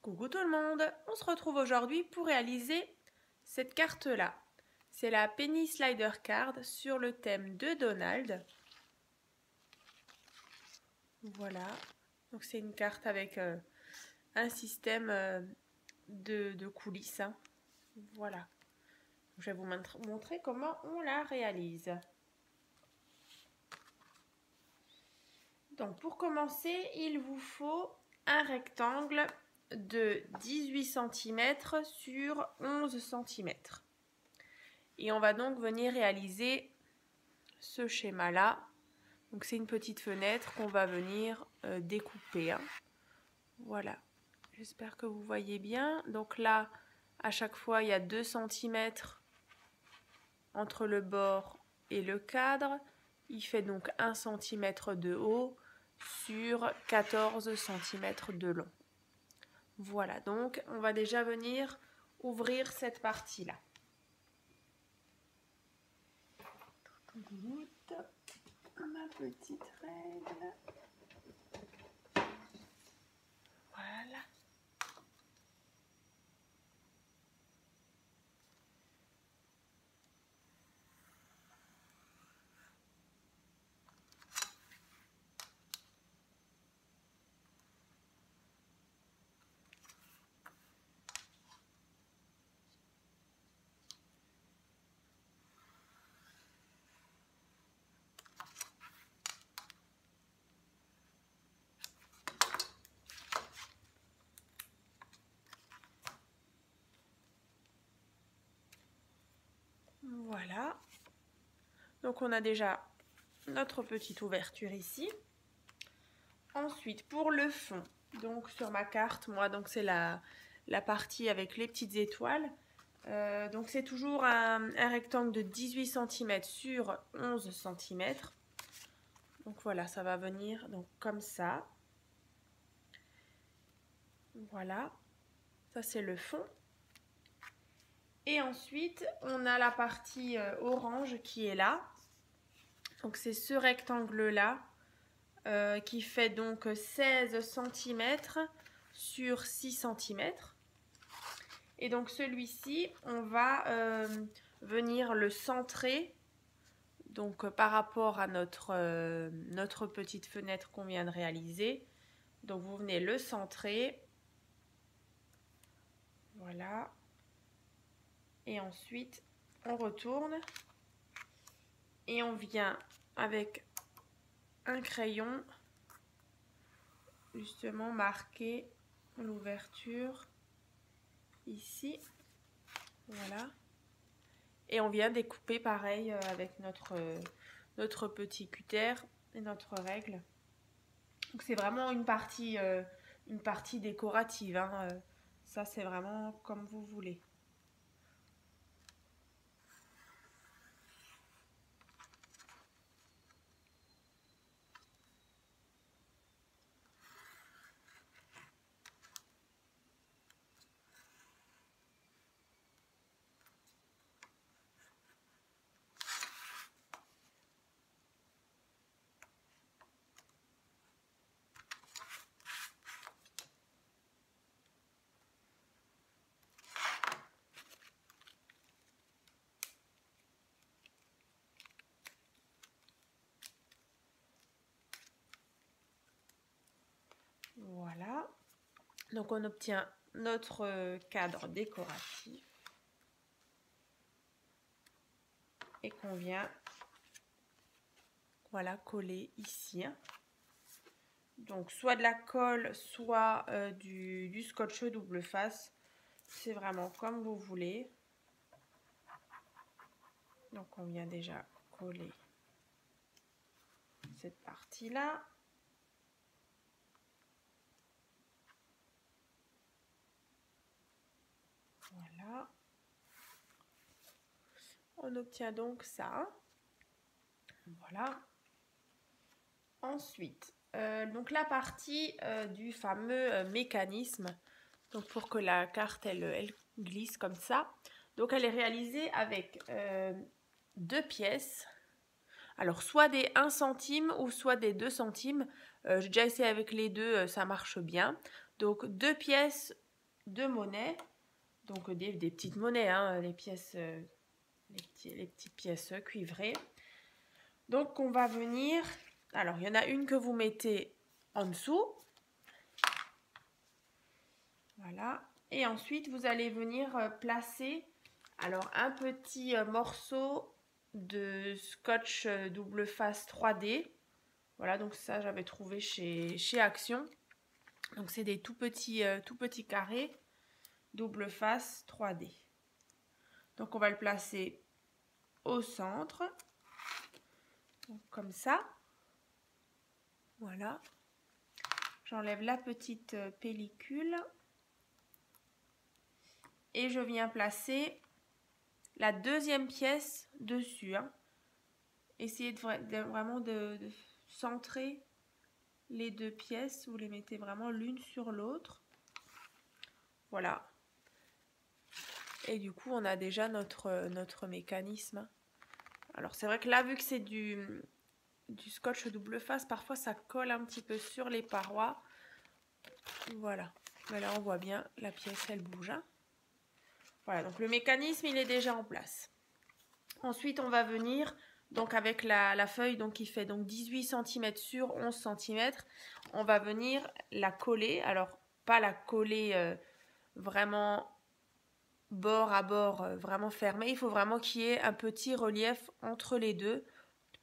Coucou tout le monde, on se retrouve aujourd'hui pour réaliser cette carte-là. C'est la Penny Slider Card sur le thème de Donald. Voilà, donc c'est une carte avec un système de coulisses. Hein. Voilà, je vais vous montrer comment on la réalise. Donc pour commencer, il vous faut un rectangle de 18 cm sur 11 cm. Et on va donc venir réaliser ce schéma-là. Donc c'est une petite fenêtre qu'on va venir découper. Hein. Voilà, j'espère que vous voyez bien. Donc là, à chaque fois, il y a 2 cm entre le bord et le cadre. Il fait donc 1 cm de haut sur 14 cm de long. Voilà, donc on va déjà venir ouvrir cette partie-là. Ma petite règle. Voilà. Voilà. Donc on a déjà notre petite ouverture ici. Ensuite, pour le fond, donc sur ma carte, moi, donc c'est la partie avec les petites étoiles. Donc c'est toujours un rectangle de 18 cm sur 11 cm. Donc voilà, ça va venir donc comme ça. Voilà, ça c'est le fond. Et ensuite, on a la partie orange qui est là. Donc c'est ce rectangle-là qui fait donc 16 cm sur 6 cm. Et donc celui-ci, on va venir le centrer donc par rapport à notre petite fenêtre qu'on vient de réaliser. Donc vous venez le centrer. Voilà. Et ensuite, on retourne et on vient avec un crayon justement marquer l'ouverture ici. Voilà. Et on vient découper pareil avec notre petit cutter et notre règle. Donc c'est vraiment une partie décorative. Hein. Ça c'est vraiment comme vous voulez. Voilà, donc on obtient notre cadre décoratif et qu'on vient voilà, coller ici. Donc soit de la colle, soit du scotch double face, c'est vraiment comme vous voulez. Donc on vient déjà coller cette partie-là. Voilà. On obtient donc ça. Voilà. Ensuite, donc la partie du fameux mécanisme. Donc pour que la carte elle glisse comme ça. Donc elle est réalisée avec 2 pièces. Alors soit des 1 centime ou soit des 2 centimes. J'ai déjà essayé avec les deux, ça marche bien. Donc 2 pièces de monnaie, donc des petites monnaies, hein, les pièces, les petites pièces cuivrées. Donc on va venir, alors il y en a une que vous mettez en dessous, voilà, et ensuite vous allez venir placer alors un petit morceau de scotch double face 3D. Voilà, donc ça j'avais trouvé chez Action. Donc c'est des tout petits carrés double face 3D. Donc on va le placer au centre, donc comme ça. Voilà. J'enlève la petite pellicule et je viens placer la deuxième pièce dessus. Essayez vraiment de centrer les deux pièces, vous les mettez vraiment l'une sur l'autre. Voilà. Et du coup, on a déjà notre mécanisme. Alors, c'est vrai que là, vu que c'est du scotch double face, parfois ça colle un petit peu sur les parois. Voilà. Mais là, on voit bien, la pièce, elle bouge. Voilà, donc le mécanisme, il est déjà en place. Ensuite, on va venir donc avec la feuille donc, qui fait donc 18 cm sur 11 cm. On va venir la coller. Alors, pas la coller vraiment bord à bord, vraiment fermé. Il faut vraiment qu'il y ait un petit relief entre les deux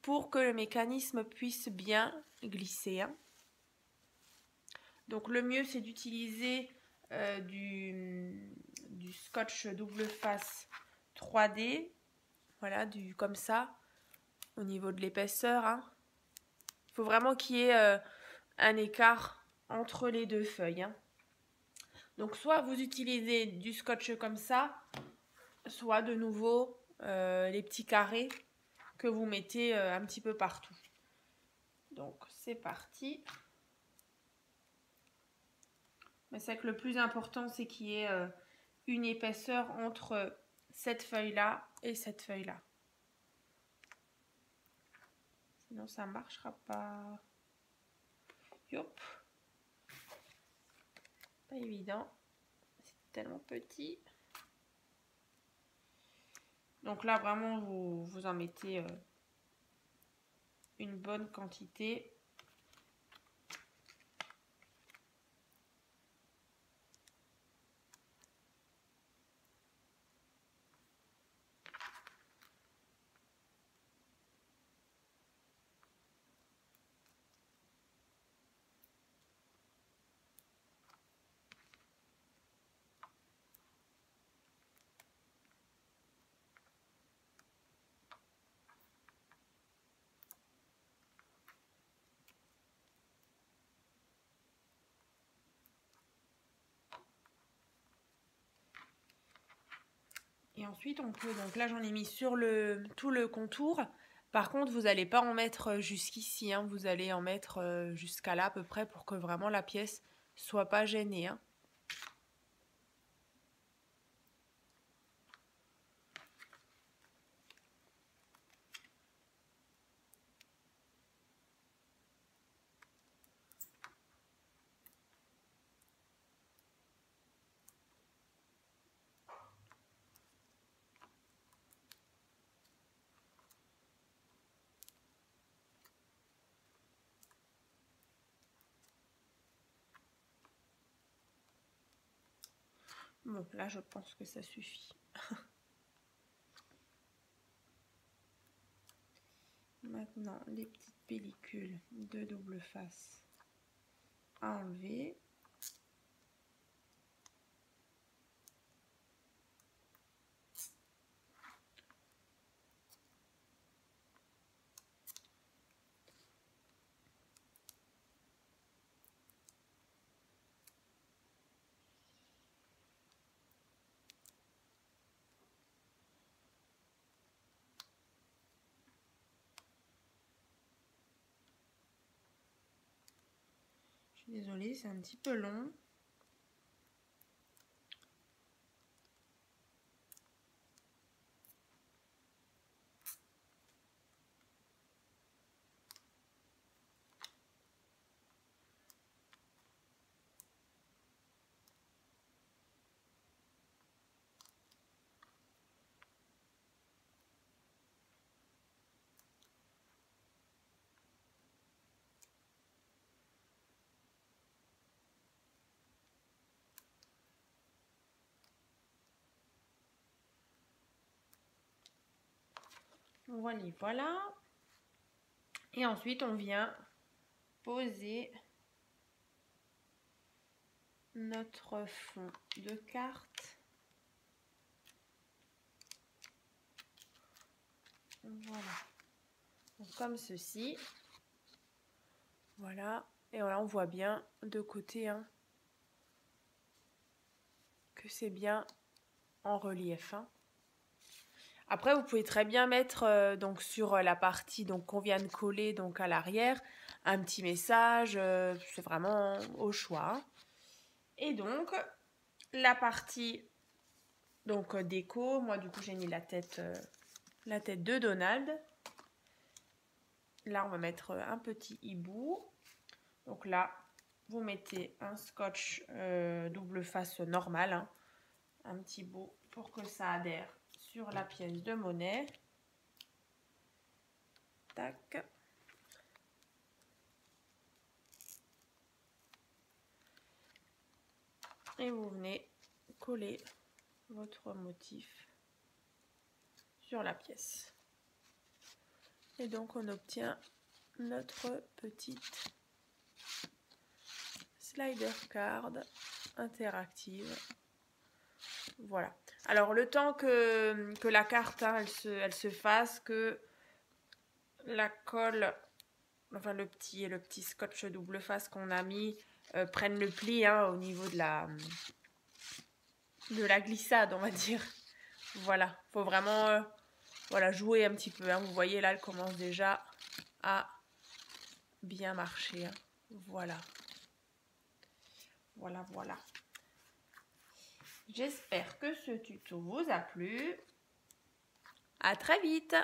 pour que le mécanisme puisse bien glisser. Donc, le mieux, c'est d'utiliser du scotch double face 3D. Voilà, comme ça, au niveau de l'épaisseur. Il faut vraiment qu'il y ait un écart entre les deux feuilles. Donc, soit vous utilisez du scotch comme ça, soit de nouveau les petits carrés que vous mettez un petit peu partout. Donc, c'est parti. Mais c'est que le plus important, c'est qu'il y ait une épaisseur entre cette feuille-là et cette feuille-là. Sinon, ça ne marchera pas. Yop. Pas évident. C'est tellement petit. Donc là, vraiment, vous en mettez une bonne quantité. Et ensuite, on peut, donc là j'en ai mis sur tout le contour. Par contre, vous n'allez pas en mettre jusqu'ici, vous allez en mettre jusqu'à là à peu près pour que vraiment la pièce soit pas gênée. Bon, là je pense que ça suffit. Maintenant, les petites pellicules de double face à enlever. Je suis désolée, c'est un petit peu long. Voilà, voilà. Et ensuite, on vient poser notre fond de carte. Voilà. Donc, comme ceci. Voilà. Et là, on voit bien de côté hein, que c'est bien en relief. Hein. Après, vous pouvez très bien mettre donc sur la partie donc qu'on vient de coller donc à l'arrière un petit message. C'est vraiment au choix. Hein. Et donc la partie donc déco, moi du coup j'ai mis la tête de Donald. Là, on va mettre un petit hibou. Donc là, vous mettez un scotch double face normal, hein, un petit bout pour que ça adhère sur la pièce de monnaie. Tac. Et vous venez coller votre motif sur la pièce. Et donc on obtient notre petite slider card interactive. Voilà. Alors le temps que la carte hein, elle se fasse, que la colle, enfin le petit scotch double face qu'on a mis prenne le pli hein, au niveau de la glissade, on va dire. Voilà, faut vraiment voilà, jouer un petit peu. Hein. Vous voyez là, elle commence déjà à bien marcher. Hein. Voilà. Voilà, voilà. J'espère que ce tuto vous a plu. À très vite!